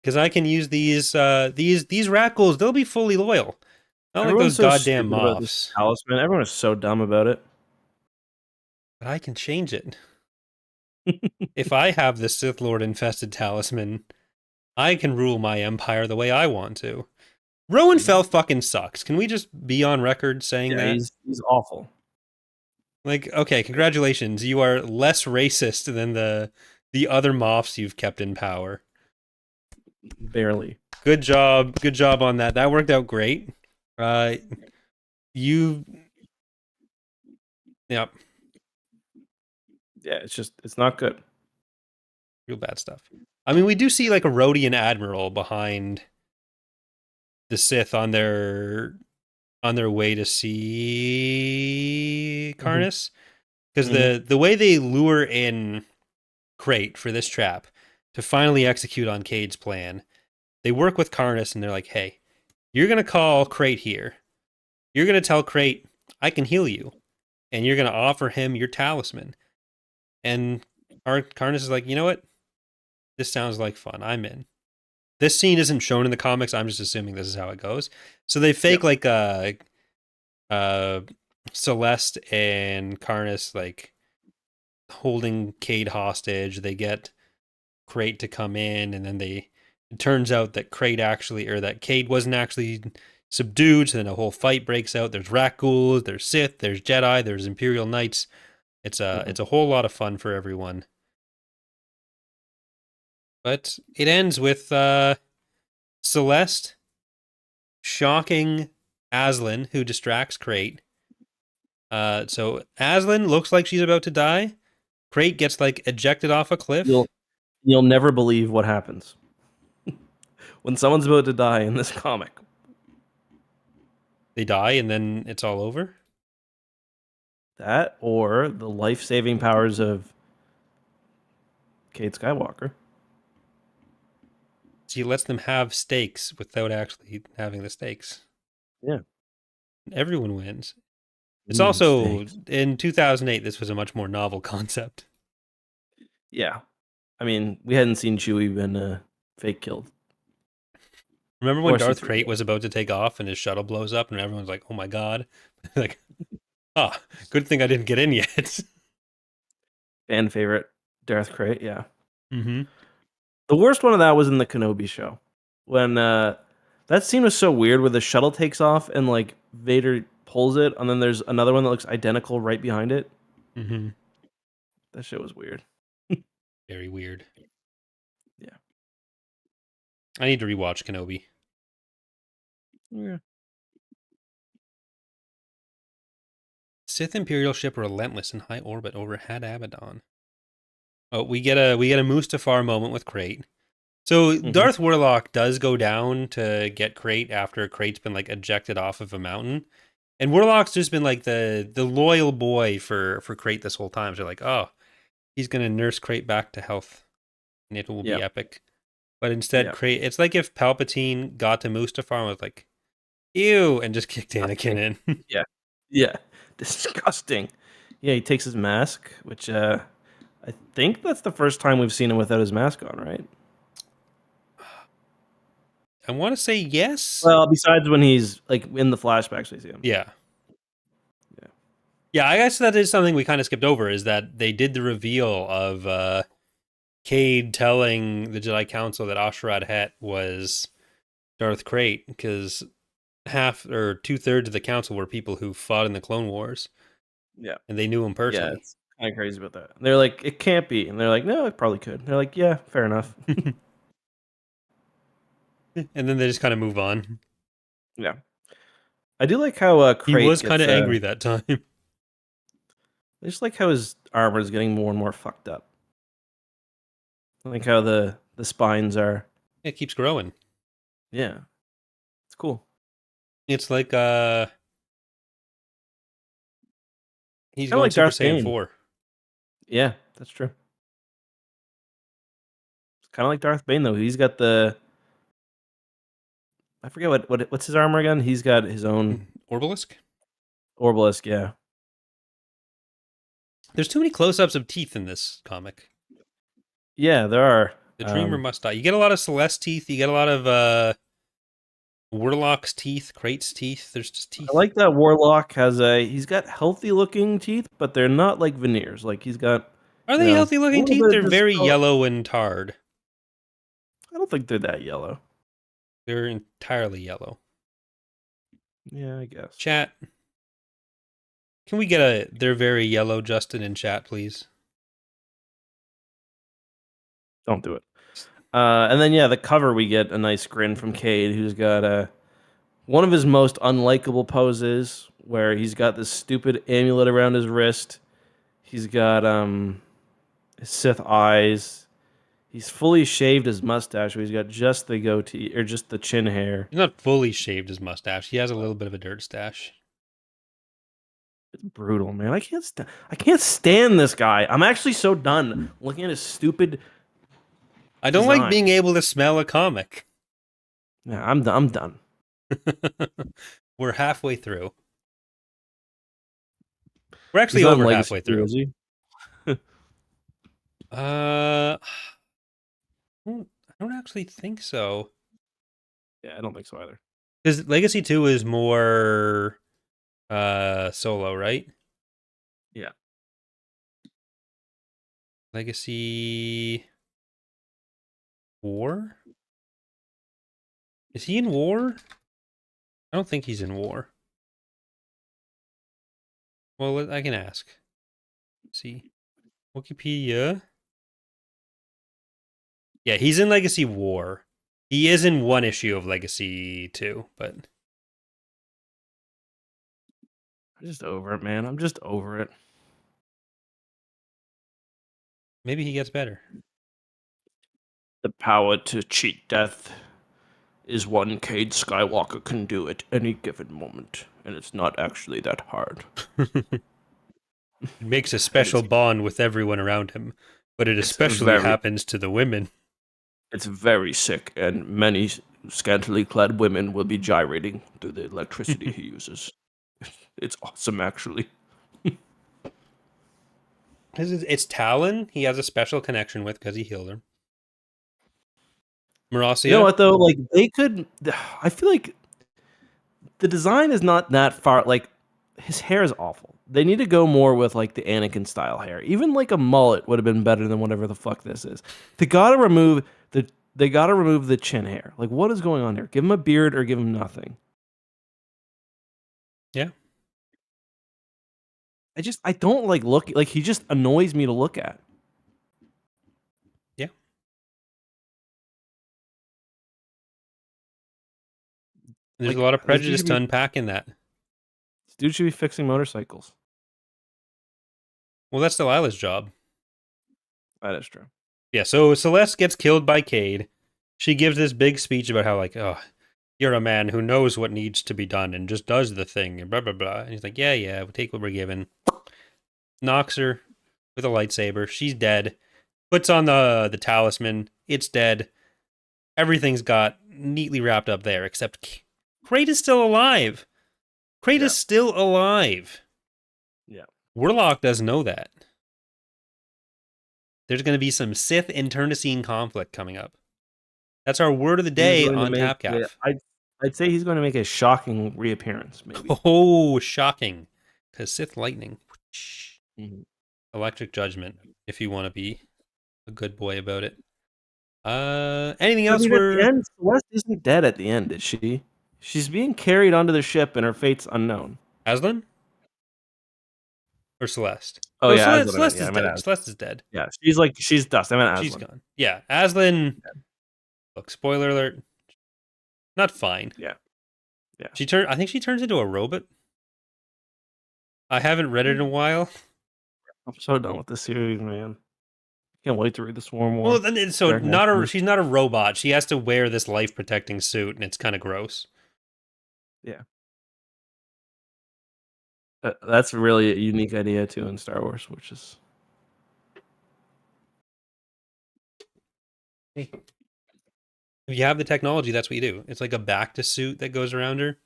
because I can use these Rakghouls. They'll be fully loyal. Not like Everyone's those so goddamn stupid about this moths. talisman. Everyone is so dumb about it. But I can change it. If I have the Sith Lord infested talisman, I can rule my empire the way I want to. Rowan Fell fucking sucks. Can we just be on record saying Yeah, that? he's awful. Like, okay, congratulations. You are less racist than the other Moffs you've kept in power. Barely. Good job. Good job on that. That worked out great. Uh you yeah, Yeah, it's not good. real bad stuff. I mean, we do see like a Rhodian admiral behind the Sith on their way to see Mhm. Karnas. Because Mhm. the way they lure in Crate for this trap to finally execute on Cade's plan, they work with Karnas and they're like, hey, you're gonna call Crate here. You're gonna tell Crate, I can heal you. And you're gonna offer him your talisman. And Karnas is like, you know what? This sounds like fun. I'm in. This scene isn't shown in the comics. I'm just assuming this is how it goes. So they fake Yep. like uh Celeste and Karnas like holding Cade hostage. They get Crate to come in, and then it turns out that that Cade wasn't actually subdued. So then a whole fight breaks out. There's Rakghouls, there's Sith, there's Jedi, there's Imperial Knights. Mhm. It's a whole lot of fun for everyone. But it ends with Celeste shocking Aslan, who distracts Crate. So Aslan looks like she's about to die. Crate gets like ejected off a cliff. You'll you'll never believe what happens when someone's about to die in this comic. They die, and then it's all over. That or the life-saving powers of Kate Skywalker. She lets them have stakes without actually having the stakes. Yeah. Everyone wins. It's Ooh, also stakes. in 2008. This was a much more novel concept. Yeah. I mean, we hadn't seen Chewie been fake killed. Remember when Or Darth C3PO. Crate was about to take off and his shuttle blows up, and everyone's like, "Oh my god!" Like, ah, good thing I didn't get in yet. Fan favorite, Darth Crate, yeah. Mm-hmm. The worst one of that was in the Kenobi show. When that scene was so weird where the shuttle takes off and like Vader pulls it, and then there's another one that looks identical right behind it. Mm-hmm. That shit was weird. Very weird. Yeah. I need to rewatch Kenobi. Yeah. Sith Imperial ship relentless in high orbit over Had Abaddon. Oh, we get a Mustafar moment with Crate. So Mhm. Darth Warlock does go down to get Crate after Crate's been like ejected off of a mountain, and Warlock's just been like the loyal boy for Crate this whole time. So like, oh, he's gonna nurse Crate back to health, and it will be Yeah. epic. But instead, Yeah. Crate, it's like if Palpatine got to Mustafar and was like, ew, and just kicked Anakin in. Yeah. Yeah. Disgusting. Yeah, he takes his mask, which I think that's the first time we've seen him without his mask on, right? I want to say yes. Well, besides when he's like in the flashbacks we see him. Yeah. Yeah. Yeah, I guess that is something we kind of skipped over is that they did the reveal of Cade telling the Jedi Council that Ashrad Het was Darth Crate because half or 2/3 of the council were people who fought in the Clone Wars Yeah. and they knew him Yeah, personally. it's kind of crazy about that. They're like, it can't be, and they're like, no, it probably could. They're like, yeah, fair enough. And then they just kind of move on. Yeah, I do like how He Crate was kind gets. of angry that time. I just like how his armor is getting more and more fucked up. I like how the spines are. It keeps growing. Yeah, it's cool. It's like he's Kind of going like Super Darth Saiyan Bane. 4. Yeah, that's true. It's kind of like Darth Bane though. He's got the. I forget what's his armor again. He's got his own Orbalisk? Orbalisk. Yeah. There's too many close-ups of teeth in this comic. Yeah, there are. The dreamer must die. You get a lot of Celeste teeth. You get a lot of Warlock's teeth, Crate's teeth. There's just teeth. I like that Warlock he's got healthy looking teeth, but they're not like veneers. Like he's got Are You they know, healthy a looking little teeth? bit of They're very discolor. yellow and tarred. I don't think they're that yellow. They're entirely yellow. Yeah, I guess. Chat. Can we get a they're very yellow Justin in chat, please? Don't do it. And then the cover we get a nice grin from Cade, who's got one of his most unlikable poses, where he's got this stupid amulet around his wrist. He's got his Sith eyes. He's fully shaved his mustache, but he's got just the goatee or just the chin hair. He's not fully shaved his mustache. He has a little bit of a dirt stash. It's brutal, man. I can't stand this guy. I'm actually so done looking at his stupid I don't like design. being able to smell a comic. Yeah, I'm done. We're halfway through. We're actually He's not in over Legacy halfway 2, through. is he? I don't actually think so. Yeah, I don't think so either. Because Legacy 2 is more solo, right? Yeah. Legacy War? Is he in War? I don't think he's in War. Well, I can ask. Let's see. Wikipedia. Yeah, he's in Legacy War. He is in one issue of Legacy 2, but I'm just over it, man. I'm just over it. maybe he gets better. The power to cheat death is one Cade Skywalker can do at any given moment, and it's not actually that hard. It makes a special bond with everyone around him, but it especially happens to the women. It's very sick, and many scantily clad women will be gyrating through the electricity he uses. It's awesome, actually. It's Talon. He has a special connection with because he healed her. Marasia. You know what though? Like they could. I feel like the design is not that far. Like his hair is awful. They need to go more with like the Anakin style hair. Even like a mullet would have been better than whatever the fuck this is. They gotta remove the chin hair. Like what is going on here? Give him a beard or give him nothing. Yeah. I don't look like he just annoys me to look at. Yeah. There's a lot of prejudice to unpack in that. This dude should be fixing motorcycles. Well, that's Delilah's job. That is true. Yeah, so Celeste gets killed by Cade. She gives this big speech about how, like, oh, you're a man who knows what needs to be done and just does the thing and blah, blah, blah. And he's like, yeah, we take what we're given. Knocks her with a lightsaber. She's dead. Puts on the talisman. It's dead. Everything's got neatly wrapped up there, except Crate is still alive. Crate is still alive. Yeah. Warlock doesn't know that. There's going to be some Sith internecine conflict coming up. That's our word of the day on TapCaf. I'd say he's going to make a shocking reappearance, maybe. Oh, shocking. Because Sith lightning. Mm-hmm. Electric judgment, if you want to be a good boy about it. Anything else? At the end, Celeste isn't dead at the end, is she? She's being carried onto the ship and her fate's unknown. Aslan? Or Celeste? Oh, yeah, Celeste is dead. Celeste is dead. Yeah, she's dust. I meant Aslan. She's gone. Yeah, Aslan. Yeah. Look, spoiler alert. Not fine. Yeah. I think she turns into a robot. I haven't read it in a while. I'm so done with this series, man. Can't wait to read the Swarm War. Well, so she's not a robot. She has to wear this life protecting suit, and it's kind of gross. Yeah. That's really a unique idea too in Star Wars, which is. If you have the technology, that's what you do. It's like a back to suit that goes around her.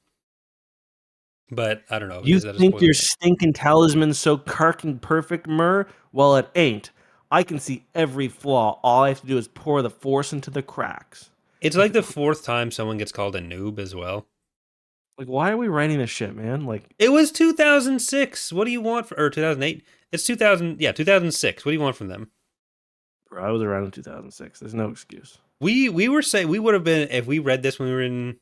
But I don't know. You think your stinking talisman's so carking perfect, Mur? Well, it ain't. I can see every flaw. All I have to do is pour the Force into the cracks. It's like the fourth time someone gets called a noob as well. Like, why are we writing this shit, man? Like, it was 2006. What do you want or 2008? It's 2000. Yeah, 2006. What do you want from them? Bro, I was around in 2006. There's no excuse. We were saying we would have been if we read this when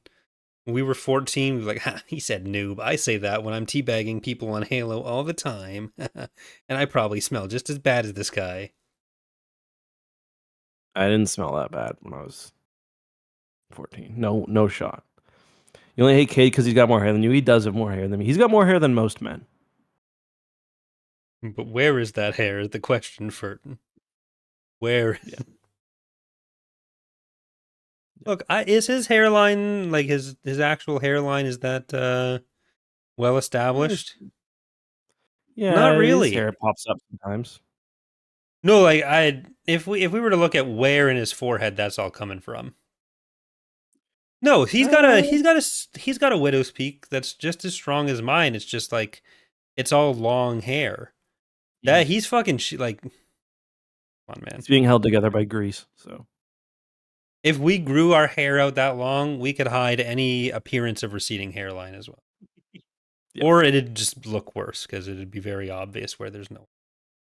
we were 14. We were like, ha, he said noob. I say that when I'm teabagging people on Halo all the time, and I probably smell just as bad as this guy. I didn't smell that bad when I was 14. No shot. You only hate Cade because he's got more hair than you. He does have more hair than me. He's got more hair than most men. But where is that hair? Is the question, Furton. Where? Yeah. Look, is his hairline like his actual hairline? Is that well established? Not Yeah, his really. hair pops up sometimes. No, like if we were to look at where in his forehead that's all coming from. No, he's got a widow's peak that's just as strong as mine. It's just like it's all long hair. That he's fucking like, come on, man. It's being held together by grease. So If we grew our hair out that long, we could hide any appearance of receding hairline as well. Yeah. Or it'd just look worse because it'd be very obvious where there's no.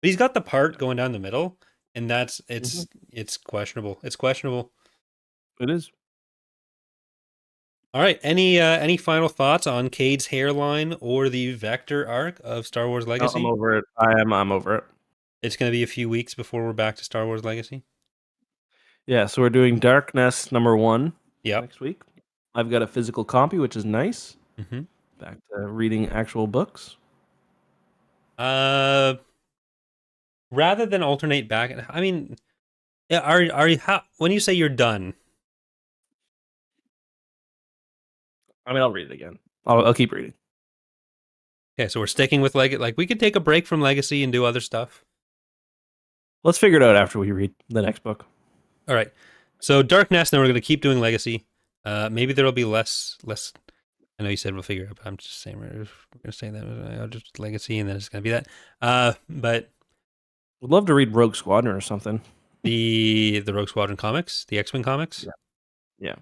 But he's got the part going down the middle, and it's questionable. It's questionable. it is. All right. Any final thoughts on Cade's hairline or the vector arc of Star Wars Legacy? I'm over it. I'm over it. It's going to be a few weeks before we're back to Star Wars Legacy. Yeah, so we're doing Darkness #1 Yep. next week. I've got a physical copy, which is nice. Mm-hmm. Back to reading actual books. Rather than alternate back, I mean, are you when you say you're done? I mean, I'll read it again. I'll keep reading. Okay, so we're sticking with like we could take a break from Legacy and do other stuff. Let's figure it out after we read the next book. All right. So Dark Nest, now we're going to keep doing Legacy. Maybe there'll be less. I know you said we'll figure it out, but I'm just saying we're going to say that I'll just Legacy, and then it's going to be that. But Would love to read Rogue Squadron or something. the Rogue Squadron comics, the X-Wing comics. Yeah.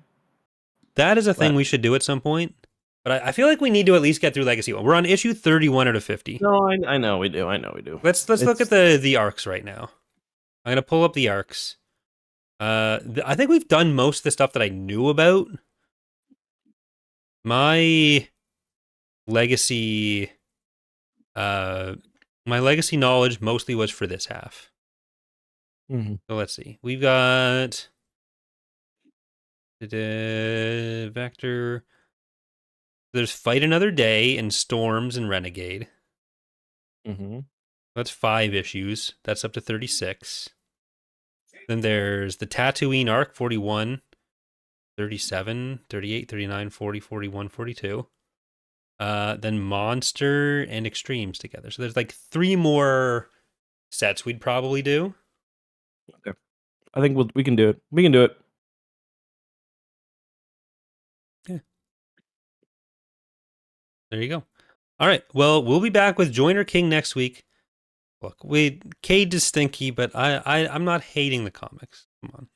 That is a thing we should do at some point. But I feel like we need to at least get through Legacy 1. We're on issue 31 out of 50. No, I know we do. Let's look at the arcs right now. I'm going to pull up the arcs. I think we've done most of the stuff that I knew about. My legacy knowledge mostly was for this half. Mm-hmm. So let's see. We've got the Vector. There's Fight Another Day and Storms and Renegade. Mm-hmm. That's 5 issues. That's up to 36. Then there's the Tatooine arc, 41, 37, 38, 39, 40, 41, 42. Then Monster and Extremes together. So there's like 3 more sets we'd probably do. Okay. I think we can do it. We can do it. Yeah. There you go. All right. Well, we'll be back with Joiner King next week. Look, Cade is stinky, but I'm not hating the comics. Come on.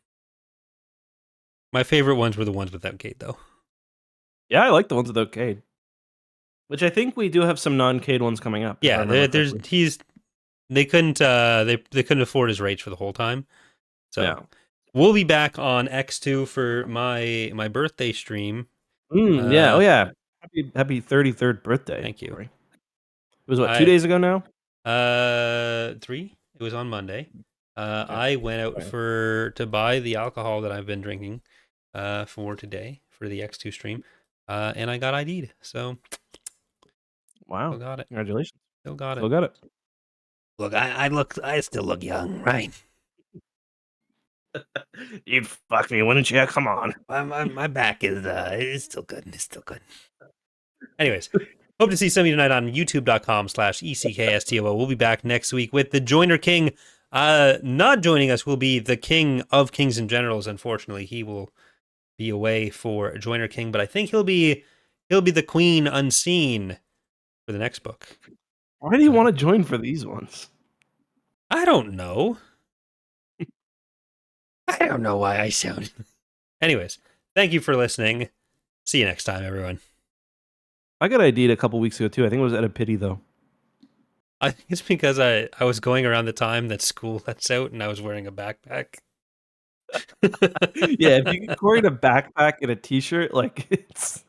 My favorite ones were the ones without Cade, though. Yeah, I like the ones without Cade. Which I think we do have some non-Cade ones coming up. Yeah, they couldn't afford his rates for the whole time. So yeah. We'll be back on X2 for my birthday stream. Yeah. Oh yeah. Happy 33rd birthday. Thank you. Corey. It was what, 2 days ago now? 3. It was on Monday. I went out to buy the alcohol that I've been drinking for today for the X2 stream. And I got ID'd. So wow. Still got it. Congratulations. Still got it. Look, I still look young, right? You'd fuck me, wouldn't you? Come on. My back is still good. It's still good. Anyways, hope to see some of you tonight on youtube.com/ECKSTOO. We'll be back next week with the Joiner King. Not joining us will be the King of Kings and Generals. Unfortunately, he will be away for Joiner King, but I think he'll be the Queen Unseen for the next book. Why do you want to join for these ones? I don't know. I don't know why I sound. Anyways, thank you for listening. See you next time, everyone. I got ID'd a couple weeks ago too. I think it was at a pity though. I think it's because I was going around the time that school lets out and I was wearing a backpack. Yeah, if you could wearing a backpack and a t-shirt, like it's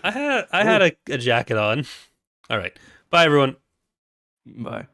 I had cool. a jacket on. All right. Bye everyone. Bye.